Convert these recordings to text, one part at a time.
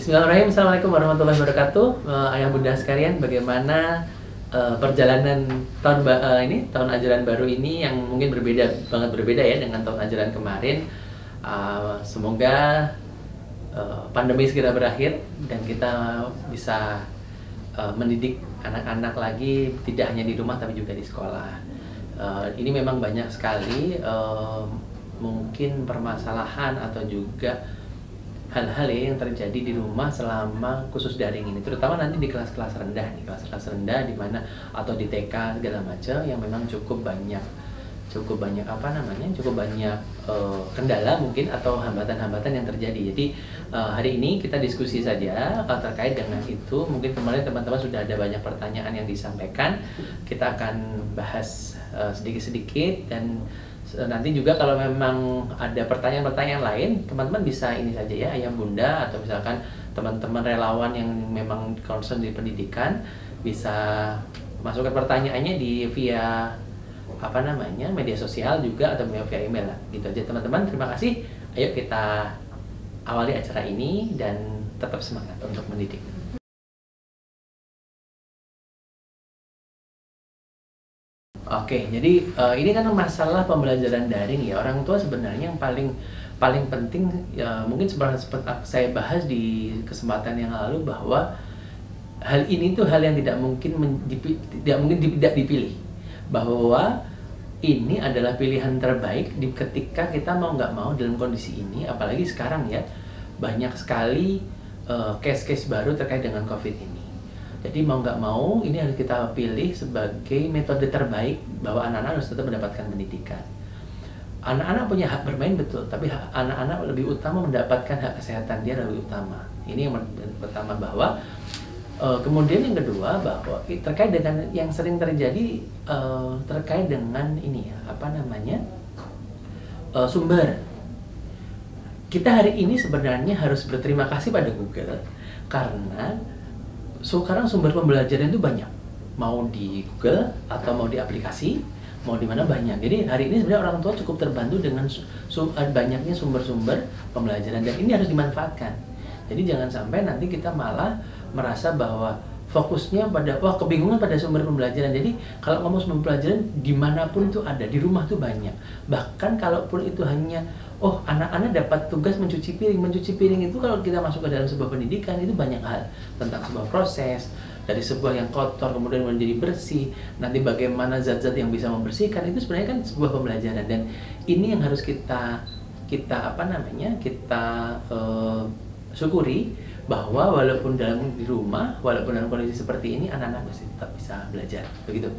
Bismillahirrahmanirrahim. Assalamualaikum warahmatullahi wabarakatuh. Ayah bunda sekalian, bagaimana perjalanan tahun ajaran baru ini yang mungkin banget berbeda ya dengan tahun ajaran kemarin. Semoga pandemi segera berakhir dan kita bisa mendidik anak-anak lagi, tidak hanya di rumah tapi juga di sekolah. Ini memang banyak sekali mungkin permasalahan atau juga hal-hal yang terjadi di rumah selama khusus daring ini, terutama nanti di kelas-kelas rendah di mana atau di TK segala macam yang memang cukup banyak kendala mungkin atau hambatan-hambatan yang terjadi. Jadi hari ini kita diskusi saja terkait dengan itu. Mungkin kemarin teman-teman sudah ada banyak pertanyaan yang disampaikan, kita akan bahas sedikit-sedikit, dan nanti juga kalau memang ada pertanyaan-pertanyaan lain, teman-teman bisa ini saja ya, ayah bunda atau misalkan teman-teman relawan yang memang concern di pendidikan bisa masukkan pertanyaannya via media sosial juga atau via email lah. Gitu aja teman-teman. Terima kasih. Ayo kita awali acara ini dan tetap semangat untuk mendidik. Oke, jadi ini kan masalah pembelajaran daring ya. Orang tua sebenarnya yang paling penting ya, mungkin seperti saya bahas di kesempatan yang lalu, bahwa hal ini tuh hal yang tidak mungkin tidak dipilih. Bahwa ini adalah pilihan terbaik ketika kita mau nggak mau dalam kondisi ini, apalagi sekarang ya banyak sekali case-case baru terkait dengan COVID ini. Jadi mau nggak mau ini harus kita pilih sebagai metode terbaik bahwa anak-anak harus tetap mendapatkan pendidikan. Anak-anak punya hak bermain betul, tapi anak-anak lebih utama mendapatkan hak kesehatan dia lebih utama. Ini yang pertama, bahwa kemudian yang kedua bahwa terkait dengan yang sering terjadi terkait dengan ini ya, sumber. Kita hari ini sebenarnya harus berterima kasih pada Google karena sekarang sumber pembelajaran itu banyak, mau di Google atau mau di aplikasi, mau di mana banyak. Jadi hari ini sebenarnya orang tua cukup terbantu dengan banyaknya sumber-sumber pembelajaran, dan ini harus dimanfaatkan. Jadi jangan sampai nanti kita malah merasa bahwa fokusnya pada kebingungan pada sumber pembelajaran. Jadi kalau ngomong sumber pembelajaran dimanapun itu ada, di rumah tuh banyak. Bahkan kalaupun itu hanya anak-anak dapat tugas mencuci piring itu, kalau kita masuk ke dalam sebuah pendidikan itu banyak hal tentang sebuah proses dari sebuah yang kotor kemudian menjadi bersih, nanti bagaimana zat-zat yang bisa membersihkan, itu sebenarnya kan sebuah pembelajaran. Dan ini yang harus kita syukuri, bahwa walaupun di rumah, walaupun dalam kondisi seperti ini, anak-anak masih tetap bisa belajar, begitu.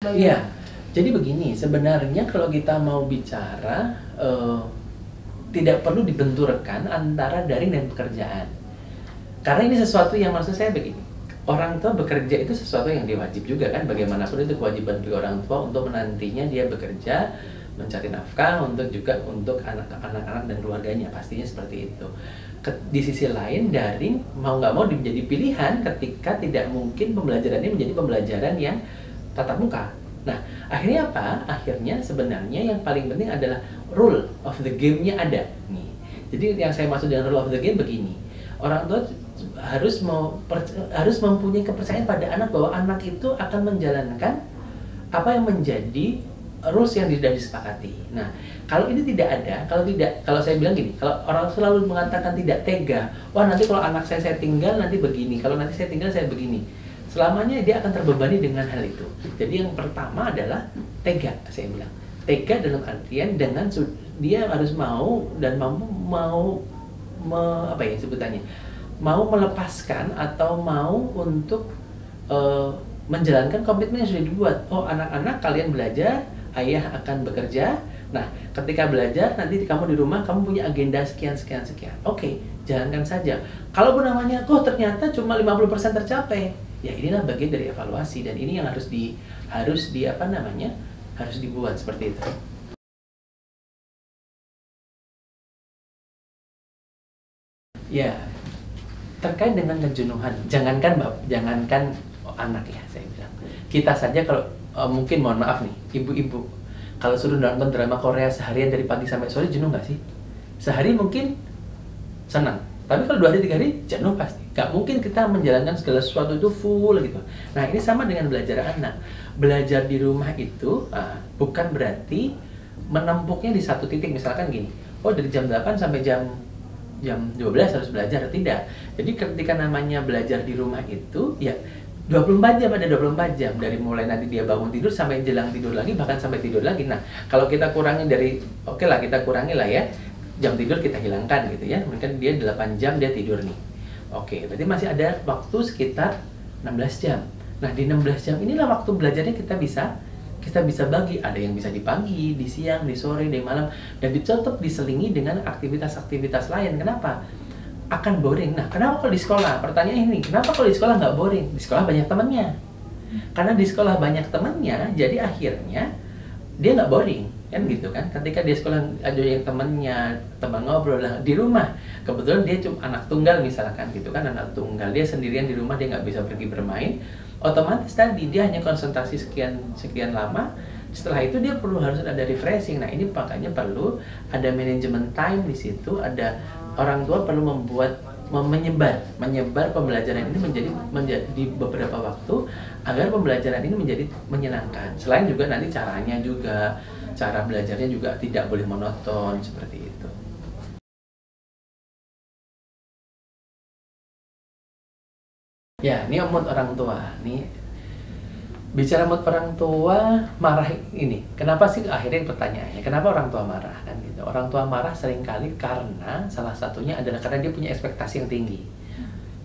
Iya, jadi begini, sebenarnya kalau kita mau bicara tidak perlu dibenturkan antara daring dan pekerjaan. Karena ini sesuatu yang, maksud saya begini, orang tua bekerja itu sesuatu yang diwajib juga kan, bagaimanapun itu kewajiban bagi orang tua untuk menantinya dia bekerja, mencari nafkah untuk anak-anak dan keluarganya, pastinya seperti itu. Di sisi lain, daring mau nggak mau menjadi pilihan ketika tidak mungkin pembelajarannya menjadi pembelajaran yang tatap muka. Nah, akhirnya apa? Akhirnya sebenarnya yang paling penting adalah rule of the game-nya ada nih. Jadi yang saya maksud dengan rule of the game begini, orang tua harus mempunyai kepercayaan pada anak bahwa anak itu akan menjalankan apa yang menjadi rules yang sudah disepakati. Nah, kalau ini tidak ada, kalau saya bilang gini, kalau orang selalu mengatakan tidak tega, nanti kalau anak saya tinggal nanti begini, kalau nanti saya tinggal saya begini. Selamanya dia akan terbebani dengan hal itu. Jadi yang pertama adalah tega, saya bilang. Tega dalam artian dengan dia harus mau dan mau melepaskan atau mau untuk menjalankan komitmen yang sudah dibuat. Anak-anak kalian belajar, ayah akan bekerja. Nah, ketika belajar nanti kamu di rumah kamu punya agenda sekian. Oke, jalankan saja. Kalaupun namanya ternyata cuma 50% tercapai, ya inilah bagian dari evaluasi, dan ini yang harus dibuat seperti itu. Ya, terkait dengan kejenuhan, jangankan anak ya, saya bilang. Kita saja kalau mungkin mohon maaf nih, ibu-ibu, Kalau suruh nonton drama Korea seharian dari pagi sampai sore, jenuh nggak sih? Sehari mungkin senang, tapi kalau 2 hari 3 hari jenuh pasti. Gak mungkin kita menjalankan segala sesuatu itu full gitu. Nah ini sama dengan belajar anak. Belajar di rumah itu bukan berarti menumpuknya di satu titik. Misalkan gini, oh dari jam 8 sampai jam 12 harus belajar. Tidak. Jadi ketika namanya belajar di rumah itu ya 24 jam, ada 24 jam. Dari mulai nanti dia bangun tidur sampai jelang tidur lagi, bahkan sampai tidur lagi. Nah kalau kita kurangi dari, oke lah kita kurangi lah ya, jam tidur kita hilangkan gitu ya. Mungkin dia 8 jam dia tidur nih. Oke, berarti masih ada waktu sekitar 16 jam. Nah, di 16 jam inilah waktu belajarnya kita bisa bagi. Ada yang bisa di pagi, di siang, di sore, di malam, dan tetap diselingi dengan aktivitas-aktivitas lain. Kenapa? Akan boring. Nah, kenapa kalau di sekolah? Pertanyaan ini, kenapa kalau di sekolah nggak boring? Di sekolah banyak temannya. Karena di sekolah banyak temannya, jadi akhirnya dia nggak boring. Kan gitu kan, ketika dia sekolah ada yang temannya, teman ngobrol lah. Di rumah kebetulan dia cuma anak tunggal misalkan gitu kan, anak tunggal, dia sendirian di rumah, dia nggak bisa pergi bermain, otomatis tadi dia hanya konsentrasi sekian lama. Setelah itu dia harus ada refreshing. Nah ini makanya perlu ada manajemen time di situ, ada orang tua perlu menyebar pembelajaran ini menjadi beberapa waktu agar pembelajaran ini menjadi menyenangkan. Selain juga nanti caranya juga, cara belajarnya juga tidak boleh monoton seperti itu. Ya, ini mood orang tua. Nih bicara mood orang tua marah ini. Kenapa sih akhirnya pertanyaannya? Kenapa orang tua marah kan gitu? Orang tua marah seringkali karena salah satunya adalah karena dia punya ekspektasi yang tinggi.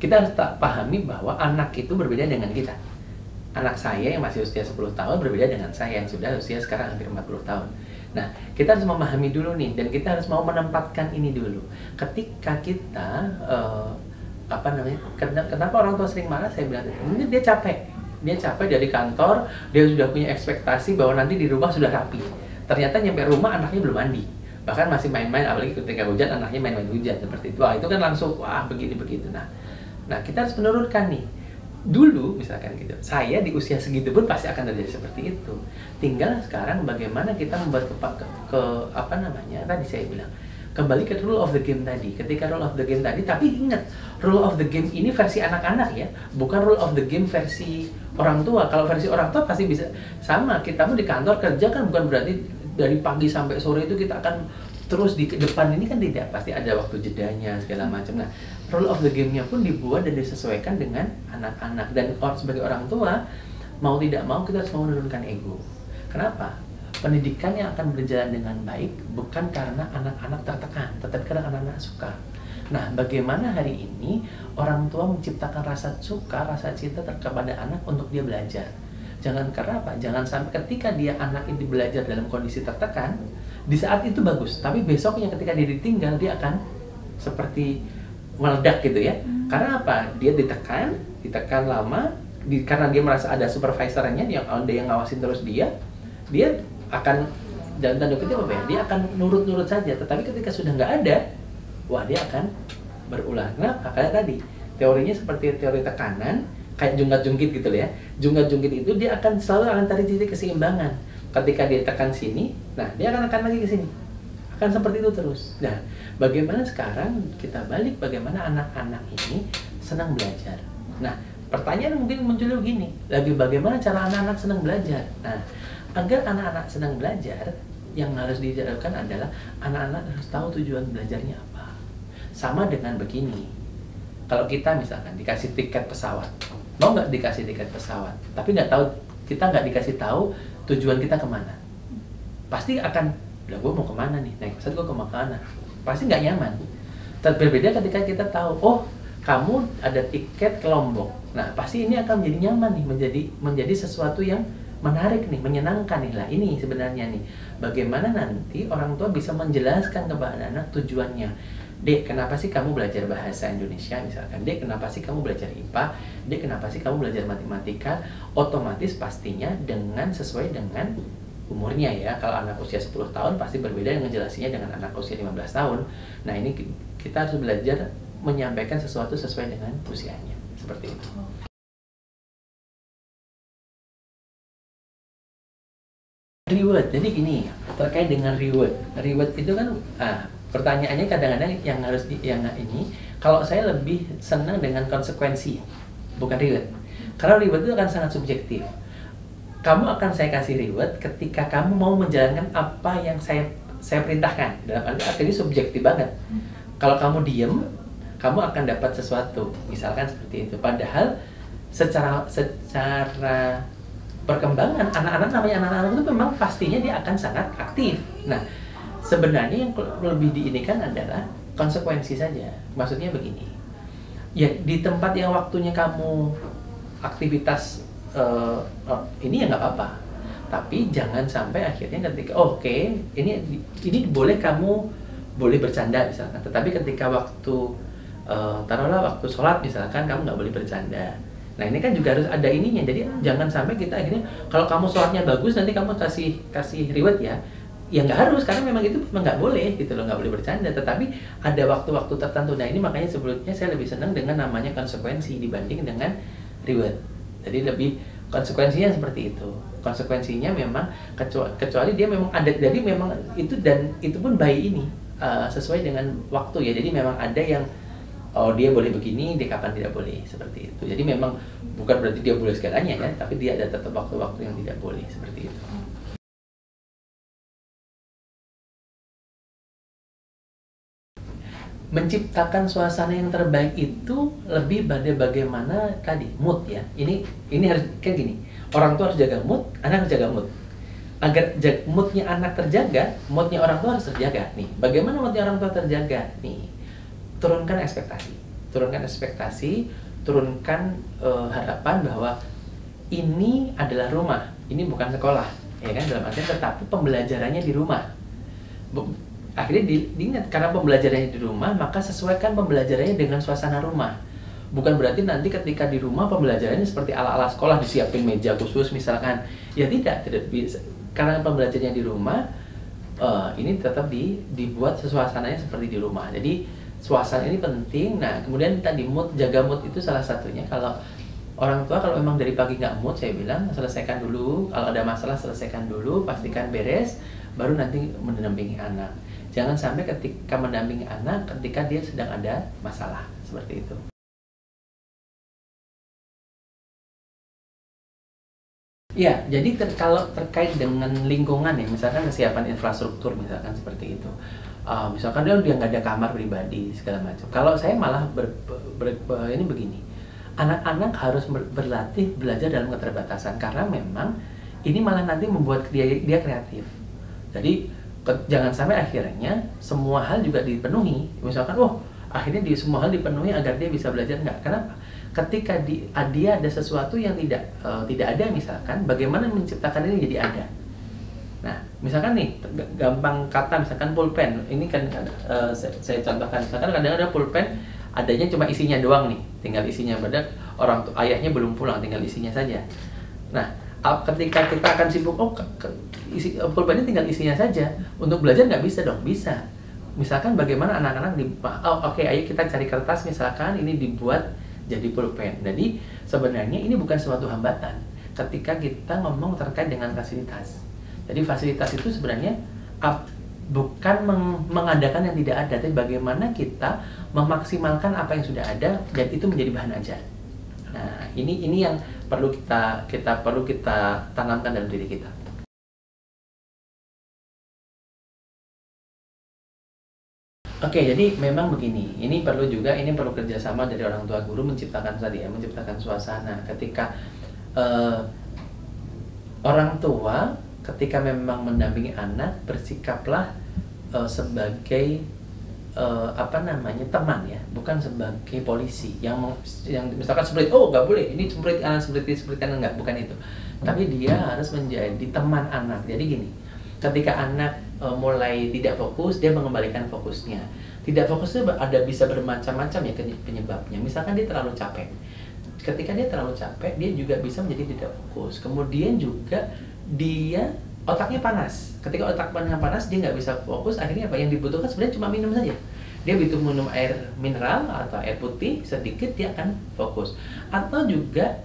Kita harus pahami bahwa anak itu berbeda dengan kita. Anak saya yang masih usia 10 tahun berbeda dengan saya yang sudah usia sekarang hampir 40 tahun. Nah, kita harus memahami dulu nih, dan kita harus mau menempatkan ini dulu. Ketika kita, kenapa orang tua sering marah, saya bilang, ini dia capek. Dia capek dari kantor, dia sudah punya ekspektasi bahwa nanti di rumah sudah rapi. Ternyata nyampe rumah anaknya belum mandi. Bahkan masih main-main, apalagi ketika hujan, anaknya main-main hujan, seperti itu. Wah, itu kan langsung, wah begini-begitu. Nah, kita harus menurunkan nih. Dulu misalkan gitu, saya di usia segitu pun pasti akan terjadi seperti itu. Tinggal sekarang bagaimana kita membuat tadi saya bilang kembali ke rule of the game tadi. Ketika rule of the game tadi, tapi ingat rule of the game ini versi anak-anak ya, bukan rule of the game versi orang tua. Kalau versi orang tua pasti bisa sama. Kita pun di kantor kerja kan bukan berarti dari pagi sampai sore itu kita akan terus di depan, ini kan tidak, pasti ada waktu jedanya segala macam. Nah, rule of the game-nya pun dibuat dan disesuaikan dengan anak-anak, dan sebagai orang tua mau tidak mau kita harus mau menurunkan ego. Kenapa? Pendidikan yang akan berjalan dengan baik bukan karena anak-anak tertekan, tetapi karena anak-anak suka. Nah, bagaimana hari ini orang tua menciptakan rasa suka, rasa cinta kepada anak untuk dia belajar. Jangan karena apa? Jangan sampai ketika anak ini belajar dalam kondisi tertekan, di saat itu bagus, tapi besoknya ketika dia ditinggal, dia akan seperti meledak gitu ya. Karena apa? Dia ditekan lama, karena dia merasa ada supervisornya yang ngawasin terus dia akan, dalam tanda kutip apa ya? Dia akan nurut-nurut saja. Tetapi ketika sudah nggak ada, wah dia akan berulah. Kenapa? Karena tadi teorinya seperti teori tekanan, kayak jungkat-jungkit gitu ya. Jungkat-jungkit itu dia akan selalu cari titik keseimbangan. Ketika dia tekan sini, nah dia akan lagi ke sini. Akan seperti itu terus. Nah, bagaimana sekarang kita balik, bagaimana anak-anak ini senang belajar. Nah, pertanyaan mungkin muncul begini, bagaimana cara anak-anak senang belajar? Nah, agar anak-anak senang belajar, yang harus dijarkan adalah anak-anak harus tahu tujuan belajarnya apa. Sama dengan begini, kalau kita misalkan dikasih tiket pesawat, mau nggak dikasih tiket pesawat, tapi kita nggak dikasih tahu tujuan kita kemana, pasti akan, gue mau kemana nih, naik pesawat gue ke mana, pasti nggak nyaman. Berbeda ketika kita tahu, oh kamu ada tiket ke Lombok, nah pasti ini akan menjadi nyaman nih, menjadi sesuatu yang menarik nih, menyenangkan nih. Lah ini sebenarnya nih, bagaimana nanti orang tua bisa menjelaskan kepada anak tujuannya. Dek, kenapa sih kamu belajar bahasa Indonesia misalkan? Dek, kenapa sih kamu belajar IPA? Dek, kenapa sih kamu belajar matematika? Otomatis pastinya sesuai dengan umurnya ya. Kalau anak usia 10 tahun pasti berbeda dengan jelasinnya dengan anak usia 15 tahun. Nah, ini kita harus belajar menyampaikan sesuatu sesuai dengan usianya. Seperti itu. Reward, jadi gini, terkait dengan reward. Reward itu kan, pertanyaannya kadang-kadang yang harus yang ini, kalau saya lebih senang dengan konsekuensi, bukan reward. Karena reward itu akan sangat subjektif. Kamu akan saya kasih reward ketika kamu mau menjalankan apa yang saya perintahkan. Dalam arti ini subjektif banget. Kalau kamu diem, kamu akan dapat sesuatu, misalkan seperti itu. Padahal secara perkembangan namanya anak-anak itu memang pastinya dia akan sangat aktif. Nah, sebenarnya yang lebih diinikan adalah konsekuensi saja. Maksudnya begini, ya di tempat yang waktunya kamu aktivitas ini ya nggak apa-apa, tapi jangan sampai akhirnya ketika ini boleh, kamu boleh bercanda misalkan, tetapi ketika waktu taruhlah waktu sholat misalkan, kamu nggak boleh bercanda. Nah ini kan juga harus ada ininya, jadi jangan sampai kita akhirnya kalau kamu sholatnya bagus nanti kamu kasih reward ya nggak harus, karena memang itu memang nggak boleh gitu loh, nggak boleh bercanda. Tetapi ada waktu-waktu tertentu. Nah ini makanya sebelumnya saya lebih senang dengan namanya konsekuensi dibanding dengan reward. Jadi lebih konsekuensinya seperti itu. Konsekuensinya memang kecuali dia memang ada, jadi memang itu, dan itu pun by ini sesuai dengan waktu ya. Jadi memang ada yang dia boleh begini, dia kapan tidak boleh, seperti itu. Jadi memang bukan berarti dia boleh segalanya ya, tapi dia ada tetap waktu-waktu yang tidak boleh, seperti itu. Menciptakan suasana yang terbaik itu lebih pada bagaimana tadi mood ya. Ini harus kan gini, orang tua harus jaga mood, anak harus jaga mood. Agar moodnya anak terjaga, moodnya orang tua harus terjaga. Nih, bagaimana moodnya orang tua terjaga? Nih, turunkan ekspektasi, turunkan harapan bahwa ini adalah rumah, ini bukan sekolah, ya kan, dalam artian tetapi pembelajarannya di rumah. Akhirnya diingat, karena pembelajarannya di rumah, maka sesuaikan pembelajarannya dengan suasana rumah. Bukan berarti nanti ketika di rumah pembelajarannya seperti ala-ala sekolah, disiapin meja khusus misalkan. Ya tidak bisa. Karena pembelajarannya di rumah, ini tetap dibuat suasananya seperti di rumah. Jadi suasana ini penting. Nah kemudian tadi mood, jaga mood itu salah satunya. Kalau orang tua kalau memang dari pagi nggak mood, saya bilang selesaikan dulu. Kalau ada masalah selesaikan dulu, pastikan beres, baru nanti mendampingi anak. Jangan sampai ketika mendampingi anak, ketika dia sedang ada masalah, seperti itu. Ya, jadi kalau terkait dengan lingkungan ya, misalkan kesiapan infrastruktur, misalkan seperti itu. Misalkan dia nggak ada kamar pribadi, segala macam. Kalau saya malah ini begini, anak-anak harus berlatih belajar dalam keterbatasan, karena memang ini malah nanti membuat dia kreatif. Jadi jangan sampai akhirnya semua hal juga dipenuhi. Misalkan, akhirnya semua hal dipenuhi agar dia bisa belajar. Enggak. Kenapa? Ketika dia ada sesuatu yang tidak ada misalkan, bagaimana menciptakan ini jadi ada. Nah, misalkan nih, gampang kata misalkan pulpen. Ini kan saya contohkan, misalkan kadang-kadang pulpen adanya cuma isinya doang nih, tinggal isinya, padahal ayahnya belum pulang, tinggal isinya saja. Nah, ketika kita akan sibuk, pulpennya tinggal isinya saja, untuk belajar nggak bisa dong? Bisa. Misalkan bagaimana anak-anak ayo kita cari kertas misalkan, ini dibuat jadi pulpen. Jadi sebenarnya ini bukan suatu hambatan ketika kita ngomong terkait dengan fasilitas. Jadi fasilitas itu sebenarnya bukan mengadakan yang tidak ada, tapi bagaimana kita memaksimalkan apa yang sudah ada dan itu menjadi bahan ajar. Nah, ini yang perlu kita tanamkan dalam diri kita. Oke, jadi memang begini. Ini perlu kerjasama dari orang tua guru menciptakan suasana. Ketika orang tua ketika memang mendampingi anak, bersikaplah sebagai teman ya, bukan sebagai polisi yang misalkan seperti nggak boleh ini seperti anak, bukan itu. Tapi dia harus menjadi teman anak. Jadi gini, ketika anak mulai tidak fokus, dia mengembalikan fokusnya. Tidak fokus itu bisa bermacam-macam ya penyebabnya. Misalkan dia terlalu capek. Ketika dia terlalu capek, dia juga bisa menjadi tidak fokus. Kemudian juga dia otaknya panas. Ketika otaknya panas, dia nggak bisa fokus. Akhirnya apa yang dibutuhkan sebenarnya cuma minum saja. Dia butuh minum air mineral atau air putih sedikit, dia akan fokus. Atau juga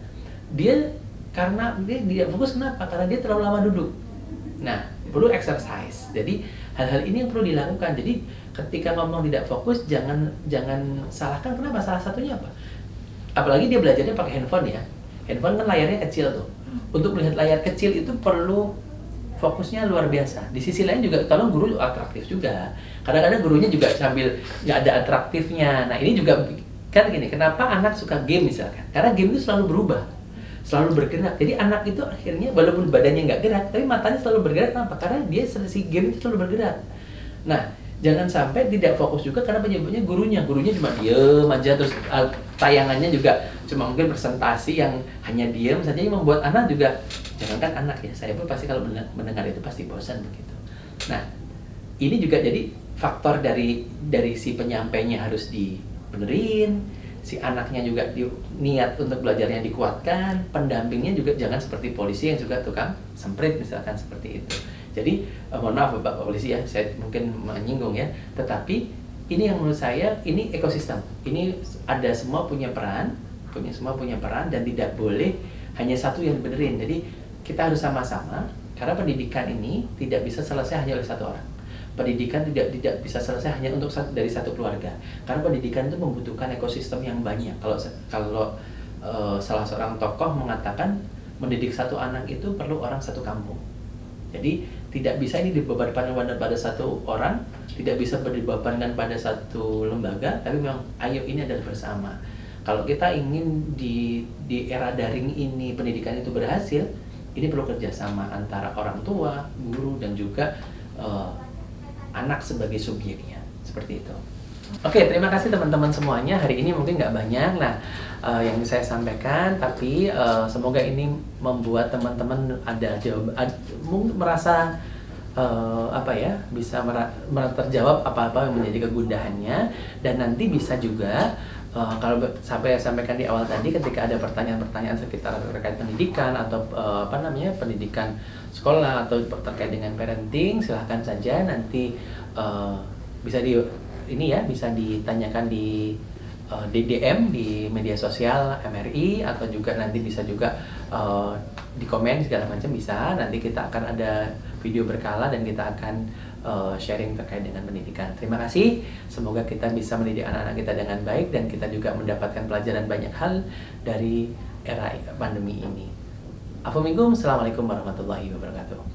karena dia tidak fokus, kenapa? Karena dia terlalu lama duduk. Nah, perlu exercise. Jadi hal-hal ini yang perlu dilakukan. Jadi ketika ngomong tidak fokus, jangan salahkan. Kenapa? Salah satunya apa? Apalagi dia belajarnya pakai handphone ya. Handphone kan layarnya kecil tuh. Untuk melihat layar kecil itu perlu fokusnya luar biasa. Di sisi lain juga tolong guru atraktif juga. Kadang-kadang gurunya juga sambil nggak ada atraktifnya. Nah ini juga kan gini, kenapa anak suka game misalkan? Karena game itu selalu berubah, selalu bergerak. Jadi anak itu akhirnya walaupun badannya nggak gerak, tapi matanya selalu bergerak. Kenapa? Karena dia si game itu selalu bergerak. Nah, jangan sampai tidak fokus juga karena penyebabnya gurunya cuma diem aja, terus tayangannya juga cuma mungkin presentasi yang hanya diem saja, yang membuat anak juga, jangankan anak ya, saya pun pasti kalau mendengar itu pasti bosan begitu. Nah, ini juga jadi faktor dari si penyampainya harus dibenerin, si anaknya juga niat untuk belajarnya dikuatkan, pendampingnya juga jangan seperti polisi yang juga tukang semprit misalkan seperti itu. Jadi mohon maaf Bapak Polisi ya, saya mungkin menyinggung ya, tetapi ini yang menurut saya ini ekosistem. Ini ada semua punya peran dan tidak boleh hanya satu yang benerin. Jadi kita harus sama-sama, karena pendidikan ini tidak bisa selesai hanya oleh satu orang. Pendidikan tidak bisa selesai hanya untuk dari satu keluarga. Karena pendidikan itu membutuhkan ekosistem yang banyak. Kalau salah seorang tokoh mengatakan mendidik satu anak itu perlu orang satu kampung. Jadi tidak bisa ini dibebankan pada satu orang, tidak bisa dibebankan pada satu lembaga, tapi memang ayo ini adalah bersama. Kalau kita ingin di era daring ini pendidikan itu berhasil, ini perlu kerjasama antara orang tua, guru, dan juga anak sebagai subjeknya, seperti itu. Oke, terima kasih teman-teman semuanya. Hari ini mungkin nggak banyak yang saya sampaikan, tapi semoga ini membuat teman-teman ada mungkin merasa bisa terjawab apa-apa yang menjadi kegundahannya, dan nanti bisa juga kalau sampai sampaikan di awal tadi, ketika ada pertanyaan-pertanyaan sekitar terkait pendidikan atau pendidikan sekolah atau terkait dengan parenting, silahkan saja nanti bisa bisa ditanyakan di DM di media sosial MRI, atau juga nanti bisa juga di komen segala macam bisa. Nanti kita akan ada video berkala dan kita akan sharing terkait dengan pendidikan. Terima kasih. Semoga kita bisa mendidik anak-anak kita dengan baik dan kita juga mendapatkan pelajaran banyak hal dari era pandemi ini. Assalamualaikum warahmatullahi wabarakatuh.